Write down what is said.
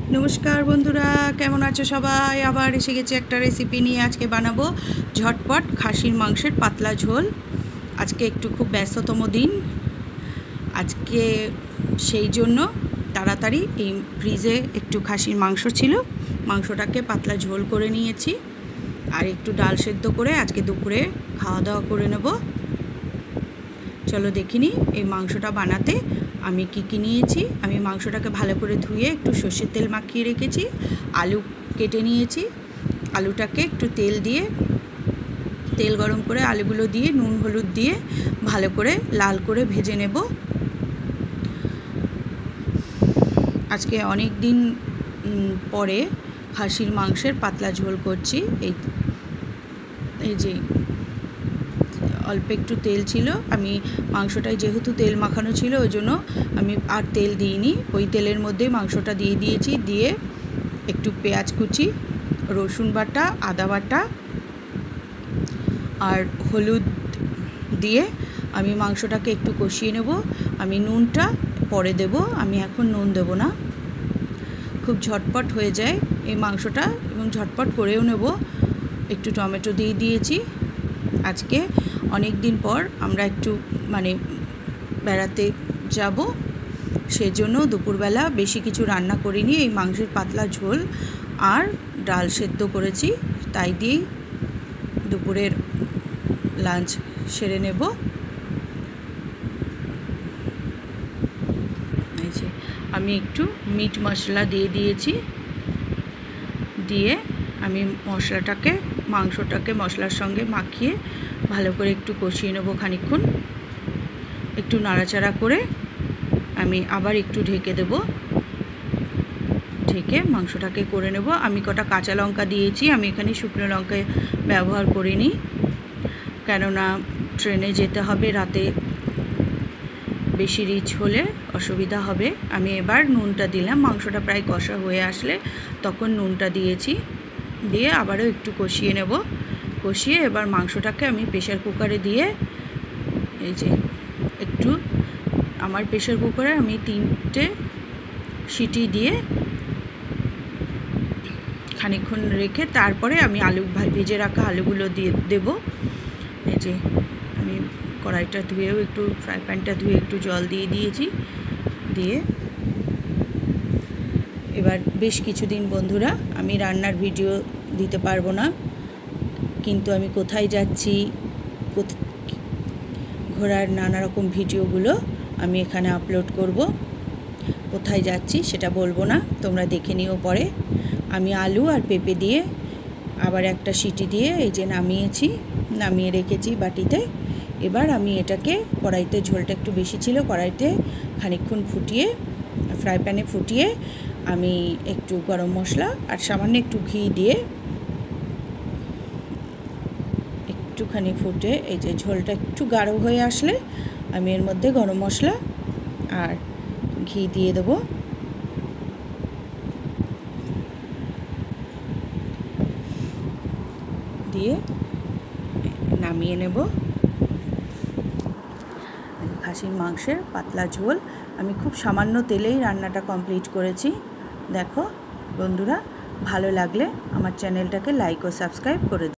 नमस्कार बंधुरा केमन आछो सबाई आबार एसे गेছি একটা রেসিপি নিয়ে আজকে বানাবো ঝটপট খাসির মাংসের পাতলা ঝোল। আজকে একটু খুব ব্যস্ততম দিন, আজকে সেই জন্য তাড়াতাড়ি এই ফ্রিজে একটু খাসির মাংস ছিল, মাংসটাকে পাতলা ঝোল করে নিয়েছি আর একটু ডাল সেদ্ধ করে আজকে দুপুরে খাওয়া দাওয়া করে নেব। চলো দেখিনি এই মাংসটা বানাতে আমি কি নিয়েছি। আমি মাংসটাকে ভালো করে ধুয়ে একটু সর্ষের তেল মাখিয়ে রেখেছি, আলু কেটে নিয়েছি, আলুটাকে একটু তেল গরম করে আলুগুলো দিয়ে নুন হলুদ দিয়ে ভালো করে লাল করে ভেজে নেব। আজকে অনেক দিন পরে খাসির মাংসের পাতলা ঝোল করছি। এই যে অল্প একটু তেল ছিল, আমি মাংসটায় যেহেতু তেল মাখানো ছিল ওই জন্য আমি আর তেল দিইনি, ওই তেলের মধ্যেই মাংসটা দিয়ে দিয়েছি। দিয়ে একটু পেঁয়াজ কুচি, রসুন বাটা, আদা বাটা আর হলুদ দিয়ে আমি মাংসটাকে একটু কষিয়ে নেব। আমি নুনটা পরে দেব, আমি এখন নুন দেব না। খুব ঝটপট হয়ে যায় এই মাংসটা এবং ঝটপট করেও নেব। একটু টমেটো দিয়ে দিয়েছি। আজকে অনেক দিন পর আমরা একটু বেড়াতে যাব, সেজন্য দুপুরবেলা বেশি কিছু রান্না করিনি, এই মাংসের পাতলা ঝোল আর ডাল সেদ্ধ করেছি, তাই দিয়েই দুপুরের লাঞ্চ সেরে নেব। এই যে আমি একটু মিট মশলা দিয়ে দিয়েছি, দিয়ে আমি মশলাটাকে মাংসটাকে মশলার সঙ্গে মাখিয়ে ভালো করে একটু কষিয়ে নেব। খানিকক্ষণ একটু নাড়াচাড়া করে আমি আবার একটু ঢেকে দেব, ঢেকে মাংসটাকে করে নেব। আমি কটা কাঁচা লঙ্কা দিয়েছি, আমি এখানে শুকনো লঙ্কা ব্যবহার করিনি, কেননা ট্রেনে যেতে হবে রাতে, বেশি রিচ হলে অসুবিধা হবে। আমি এবার নুনটা দিলাম, মাংসটা প্রায় কষা হয়ে আসলে তখন নুনটা দিয়েছি, দিয়ে আবারও একটু কষিয়ে নেব। কষিয়ে এবার মাংসটাকে আমি প্রেশার কুকারে দিয়ে, এই যে একটু আমার প্রেশার কুকারে আমি 3টে সিটি দিয়ে খানিকক্ষণ রেখে তারপরে আমি ভেজে রাখা আলুগুলো দিয়ে দেব। এই যে আমি কড়াইটা ধুয়েও একটু ফ্রাই প্যানটা ধুয়ে একটু জল দিয়ে দিয়েছি। দিয়ে এবার বেশ কিছুদিন বন্ধুরা আমি রান্নার ভিডিও দিতে পারবো না, কিন্তু আমি কোথায় যাচ্ছি, ঘোরার নানা রকম ভিডিওগুলো আমি এখানে আপলোড করব। কোথায় যাচ্ছি সেটা বলবো না, তোমরা দেখে নিও পরে। আমি আলু আর পেঁপে দিয়ে আবার একটা সিটি দিয়ে এই যে নামিয়ে রেখেছি বাটিতে। এবার আমি এটাকে কড়াইতে, ঝোলটা একটু বেশি ছিল, কড়াইতে খানিকক্ষণ ফুটিয়ে, ফ্রাই প্যানে ফুটিয়ে আমি একটু গরম মশলা আর সামান্য একটু ঘি দিয়ে একটুখানি ফুটে, এই যে ঝোলটা একটু গাঢ় হয়ে আসলে আমি এর মধ্যে গরম মশলা আর ঘি দিয়ে দেবো। দিয়ে নামিয়ে নেব। খাসির মাংসের পাতলা ঝোল আমি খুব সামান্য তেলেই রান্নাটা কমপ্লিট করেছি। দেখো বন্ধুরা, ভালো লাগলে আমার চ্যানেলটাকে লাইক ও সাবস্ক্রাইব করে দিও।